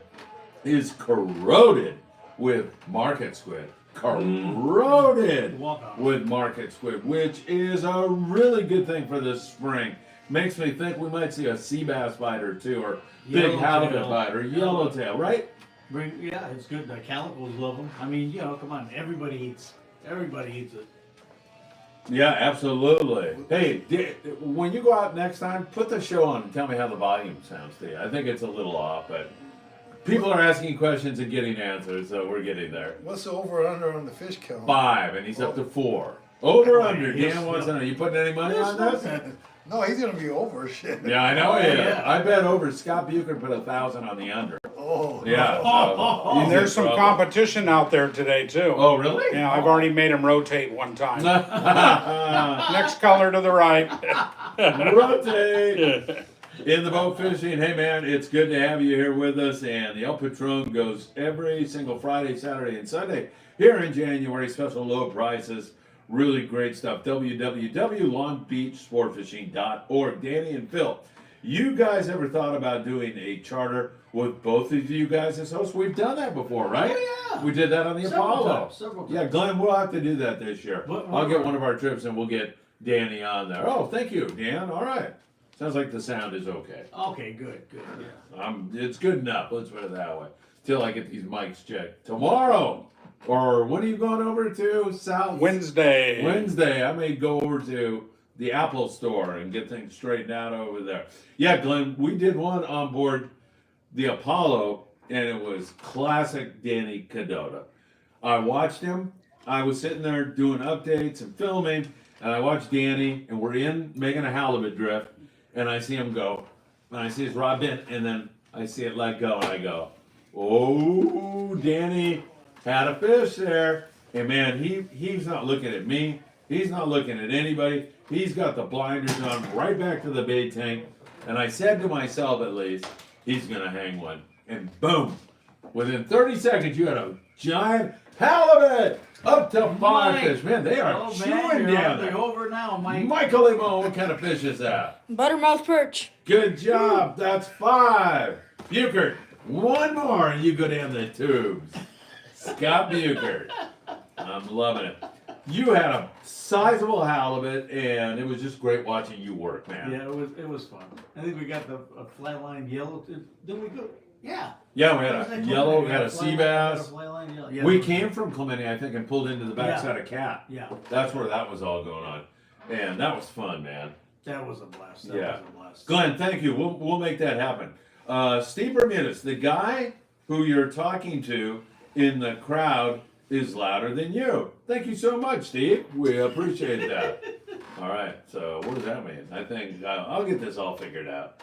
is corroded with market squid. Corroded with market squid, which is a really good thing for this spring. Makes me think we might see a sea bass bite or two, or big halibut bite, or yellowtail, right? Yeah, it's good. The calicos love them. I mean, you know, come on, everybody eats it. Yeah, absolutely. Hey, when you go out next time, put the show on and tell me how the volume sounds to you. I think it's a little off, but people are asking questions and getting answers, so we're getting there. What's the over under on the fish count? 5, and he's up to 4. Over under. Dan wants to know. You putting any money on this? No, he's gonna be over shit. Yeah, I know he is. yeah. I bet over. Scott Bucher put 1,000 on the under. Oh. Yeah. so he's There's in some trouble. competition out there today too. Oh, really? Yeah, I've already made him rotate one time. Next color to the right. Rotate. In the boat fishing, hey man, it's good to have you here with us. And the El Patron goes every single Friday, Saturday, and Sunday here in January. Special low prices, really great stuff. www.longbeachsportfishing.org. Danny and Phil, you guys ever thought about doing a charter with both of you guys as hosts? We've done that before, right? Oh, yeah. We did that on the Apollo. Several times. Yeah, Glenn, we'll have to do that this year. What- I'll get one of our trips and we'll get Danny on there. Oh, thank you, Dan. All right. Sounds like the sound is okay. Okay, good, yeah. It's good enough. Let's put it that way. Till I get these mics checked tomorrow. Or when are you going over to South? Wednesday. Wednesday. I may go over to the Apple store and get things straightened out over there. Yeah, Glenn, we did one on board the Apollo, and it was classic Danny Kadota. I watched him. I was sitting there doing updates and filming, and I watched Danny, and we're making a halibut drift, and I see him go, and I see his rod bent, and then I see it let go, and I go, oh, Danny had a fish there. And man, he's not looking at me. He's not looking at anybody. He's got the blinders on right back to the bait tank. And I said to myself, at least, he's going to hang one. And boom, within 30 seconds, you had a giant halibut up to 5 fish. Man, they are chewing down They're there. over now, Mike. Michael Emo, what kind of fish is that? Buttermouth perch. Good job. That's 5. Buchert, one more and you go down the tubes. Scott Buchert. I'm loving it. You had a sizable halibut, and it was just great watching you work, man. Yeah, it was fun. I think we got a flatline yellow. Didn't we go? Yeah. Yeah, we had What was a that yellow, called? we had a sea bass. Flatline yellow. Yeah, We that was came it. from Clemente, I think, and pulled into the backside of Cat. Yeah, That's where that was all going on. And that was fun, man. that was a blast. That Yeah. was a blast. Glenn, thank you. We'll make that happen. Steve Bermudez, the guy who you're talking to in the crowd is louder than you. Thank you so much, Steve. We appreciate that. All right, so what does that mean? I think I'll get this all figured out.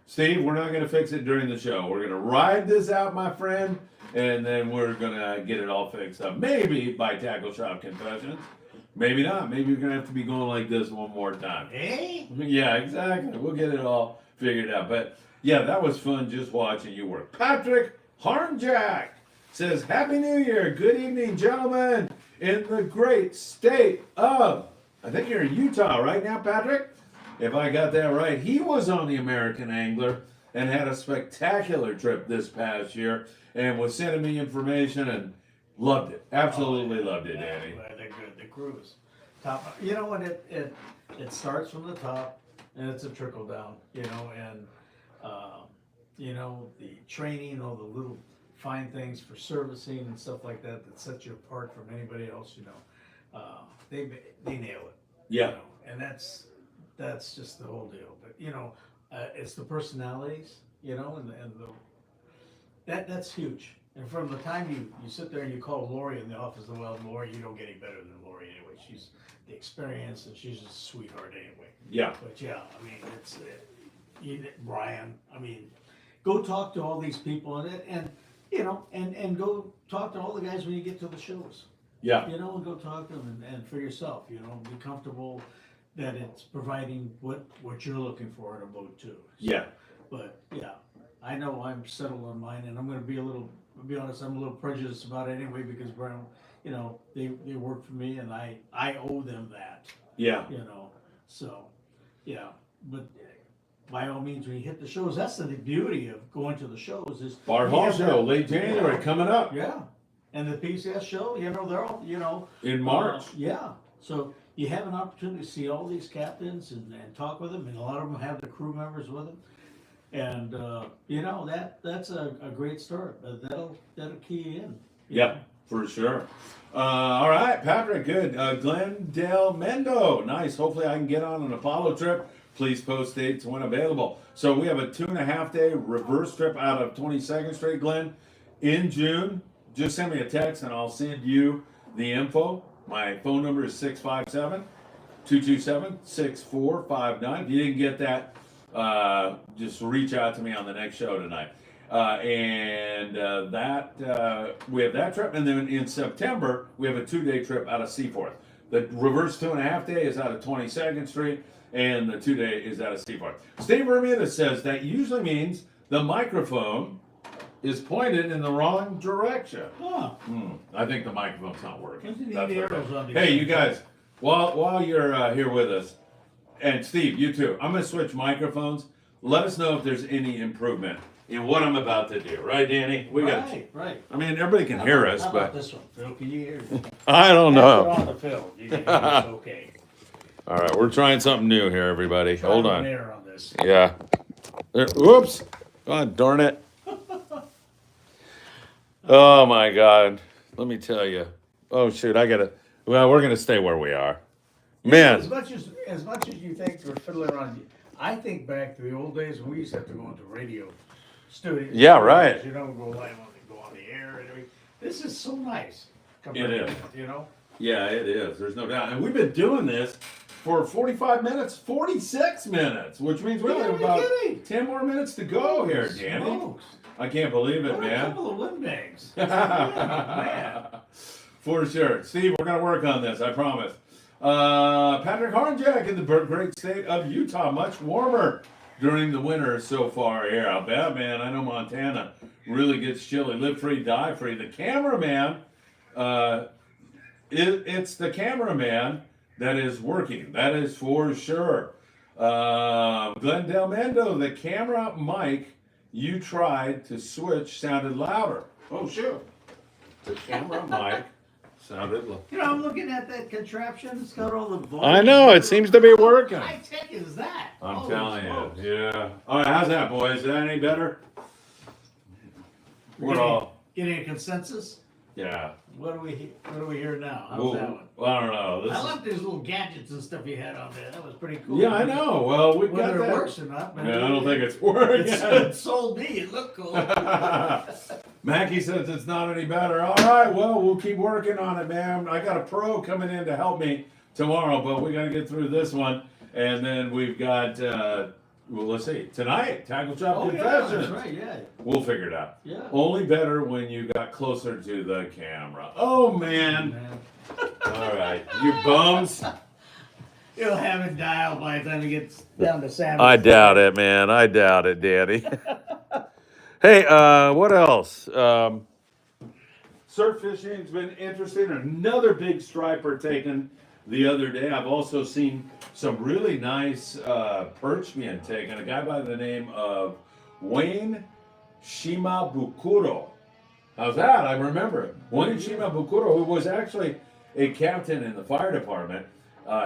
Steve, we're not going to fix it during the show. We're going to ride this out, my friend, and then we're going to get it all fixed up. Maybe by Tackle Shop Confessions. Maybe not. Maybe you're going to have to be going like this one more time. Hey? Yeah, exactly. We'll get it all figured out. But yeah, that was fun just watching you work. Patrick Harnjack says, Happy New Year. Good evening, gentlemen, in the great state of, I think you're in Utah right now, Patrick? If I got that right. He was on the American Angler and had a spectacular trip this past year and was sending me information and loved it. Absolutely loved it, Danny. They're good. The cruise. Top. You know what? It starts from the top and it's a trickle down. You know, and you know, the training, all the little fine things for servicing and stuff like that sets you apart from anybody else. You know, they nail it. Yeah. You know, and that's just the whole deal. But you know, it's the personalities. You know, and that's huge. And from the time you sit there and you call Lori in the office, well, Lori, you don't get any better than Lori anyway. She's the experience and she's just a sweetheart anyway. Yeah. But yeah, I mean, it's Brian. I mean, go talk to all these people and you know, and go talk to all the guys when you get to the shows. Yeah. You know, and go talk to them and for yourself. You know, be comfortable. that it's providing what you're looking for in a boat too. Yeah. But, yeah, I know I'm settled on mine, and I'm gonna be I'll be honest, I'm a little prejudiced about it anyway, because Brown, you know, they work for me, and I owe them that, Yeah. you know, so, yeah, but by all means, when you hit the shows, that's the beauty of going to the shows is. Bar you Hall have show, that- late January, coming up Yeah, and the PCS show, you know, they're all, you know. in March. Yeah, so you have an opportunity to see all these captains and talk with them, and a lot of them have their crew members with them. And, you know, that's a great start, that'll key you in. you Yep, know. for sure. All right, Patrick, good. Glendale Mendo, nice. Hopefully I can get on an Apollo trip. Please post dates when available. So we have a 2.5 day reverse trip out of 22nd Street, Glen, in June. Just send me a text and I'll send you the info. My phone number is 657-227-6459. If you didn't get that, just reach out to me on the next show tonight. We have that trip, and then in September we have a 2-day trip out of Seaforth. The reverse 2.5 day is out of 22nd Street, and the 2-day is out of Seaforth. Steve Bermuda says that usually means the microphone is pointed in the wrong direction. Huh. I think the microphone's not working. What's the That's what arrows it is. on the Hey, you other guys, while you're here with us, and Steve, you too, I'm gonna switch microphones. Let us know if there's any improvement in what I'm about to do. Right, Danny? We got. Right. I mean, everybody can hear us, How about but this one, Phil, can you hear it? I don't Pass it on to Phil, you can hear us okay. All right, we're trying something new here, everybody. Hold Trial on. and error on this. Yeah. Whoops. God darn it. Oh my God. Let me tell you. Oh shoot, well, we're gonna stay where we are. As Man. much as you think we're fiddling around, I think back to the old days when we used to have to go into radio studios. Yeah, right. You know, go live go on the air and everything. This is so nice. It is. You know? Yeah, it is. There's no doubt. And we've been doing this for 45 minutes, 46 minutes, which means we only have about 10 more minutes to go here, Danny. Smokes. I can't believe it, What a man. couple of windbags. Man. For sure. Steve, we're going to work on this, I promise. Patrick Hornjack in the great state of Utah, much warmer during the winter so far here. I'll bet, man. I know Montana really gets chilly. Live free, die free. The cameraman, it's the cameraman that is working. That is for sure. Glendale Mendo, the camera mic you tried to switch sounded louder. Oh, sure. The camera mic sounded louder. You know, I'm looking at that contraption. It's got all the volume. I know, it seems to be working. How high tech is that? I'm Holy telling smokes. you, yeah. All right, how's that, boys? Is that any better? We're all, Getting a consensus? yeah. What do we hear now? How's Well, that one? I don't know. This I is, like those little gadgets and stuff you had on there. That was pretty cool. yeah, I know. Well, we've got Whether it that. works or not, but Yeah, I don't think it's working. it sold me. It looked cool. Mackie says it's not any better. All right, well, we'll keep working on it, man. I got a pro coming in to help me tomorrow, but we got to get through this one. And then we've got, well, let's see, tonight, Tackle Shop Oh, yeah, Confessions. that's right, yeah. We'll figure it out. Yeah. Only better when you got closer to the camera. Oh, man. Man. All right, you bums. You'll have it dialed by the time it gets down to Sam. I doubt it, man. I doubt it, Danny. Hey, what else? Surf fishing's been interesting. Another big striper taken the other day. I've also seen some really nice perch being taken. A guy by the name of Wayne Shimabukuro. How's that? I remember it. Wayne Shimabukuro, who was actually a captain in the fire department.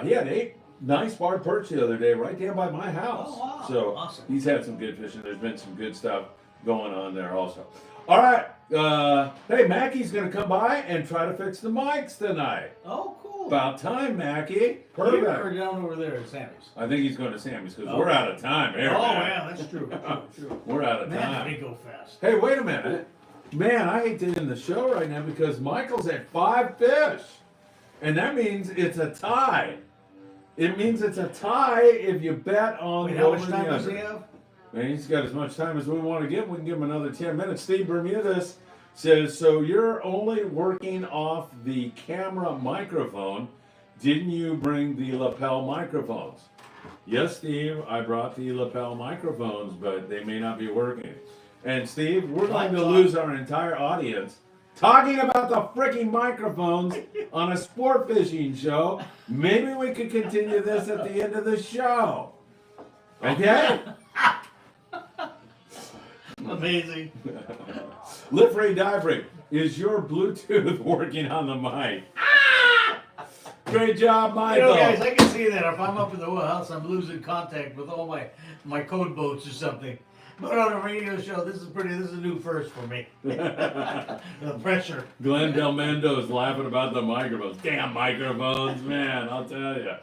He had 8 nice barred perch the other day right down by my house. Oh, wow. So Awesome. he's had some good fishing. There's been some good stuff going on there also. All right. Hey, Mackie's going to come by and try to fix the mics tonight. Oh, cool. About time, Mackie. Here or Perfect. down over there at Sammy's? I think he's going to Sammy's because Oh. we're out of time here. Oh, man. yeah, that's true. True. We're out of Man, time. they go fast. Hey, wait a minute. Man, I hate to end the show right now because Michael's at 5 fish. And that means it's a tie. It means it's a tie if you bet on Wait, the how over much and time the does he under. have? Man, he's got as much time as we want to give him. We can give him another 10 minutes. Steve Bermudez says, so you're only working off the camera microphone. didn't you bring the lapel microphones? Yes, Steve, I brought the lapel microphones, but they may not be working. And Steve, we're going to lose our entire audience talking about the freaking microphones on a sport fishing show. Maybe we could continue this at the end of the show. Okay? Amazing. Lip free, dive free. Is your Bluetooth working on the mic? Great job, You Michael. know, guys, I can see that if I'm up in the house, I'm losing contact with all my code boats or something. But on a radio show, this is a new first for me. The pressure. Glenn Del Mendo is laughing about the microphones. Damn microphones, man, I'll tell you.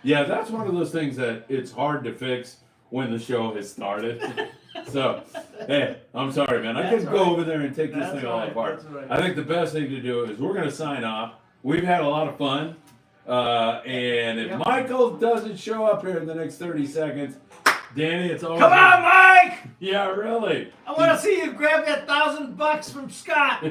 Yeah, that's one of those things that it's hard to fix when the show has started. So, hey, I'm sorry, man. I couldn't go over there and take this That's thing all right, apart. that's right. I think the best thing to do is we're going to sign off. We've had a lot of fun. And if Michael doesn't show up here in the next 30 seconds, Danny, it's all Come on, Mike! Yeah, really. I want to see you grab that $1,000 from Scott.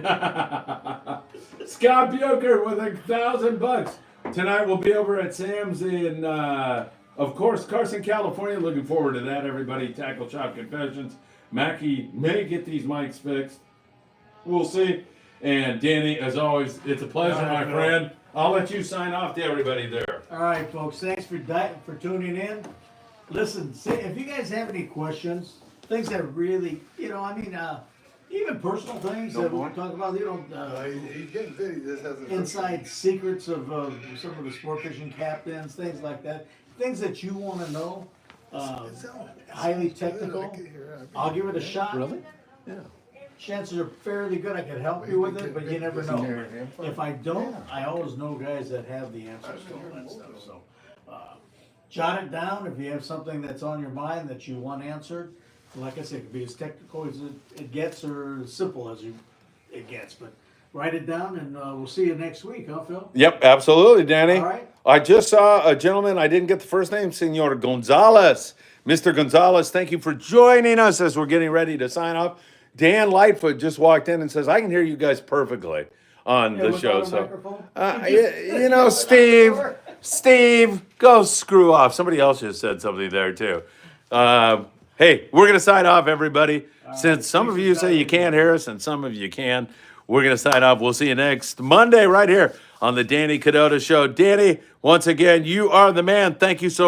Scott Bucher with $1,000. Tonight we'll be over at Sam's in, of course, Carson, California. Looking forward to that, everybody. Tackle Shop Confessions. Mackie may get these mics fixed. We'll see. And Danny, as always, it's a pleasure, my friend. I'll let you sign off to everybody there. All right, folks. Thanks for tuning in. Listen, if you guys have any questions, things that really, even personal things that we talk about, He's getting fit. He just hasn't. inside secrets of some of the sport fishing captains, things like that, things that you want to know, highly technical. I'll give it a shot. Really? Yeah. Chances are fairly good I could help you with it, but you never know. If I don't, I always know guys that have the answers to all that stuff. So, jot it down if you have something that's on your mind that you want answered. Like I said, it could be as technical as it gets or as simple as it gets. But write it down, and we'll see you next week, huh, Phil? Yep, absolutely, Danny. All right. I just saw a gentleman, I didn't get the first name, Senor Gonzalez. Mr. Gonzalez, thank you for joining us as we're getting ready to sign off. Dan Lightfoot just walked in and says, I can hear you guys perfectly on the show. So, Steve, go screw off. Somebody else just said something there too. Hey, we're going to sign off, everybody. Since some of you say you can't hear us and some of you can, we're going to sign off. We'll see you next Monday right here on the Danny Kadota Show. Danny, once again, you are the man. Thank you so much.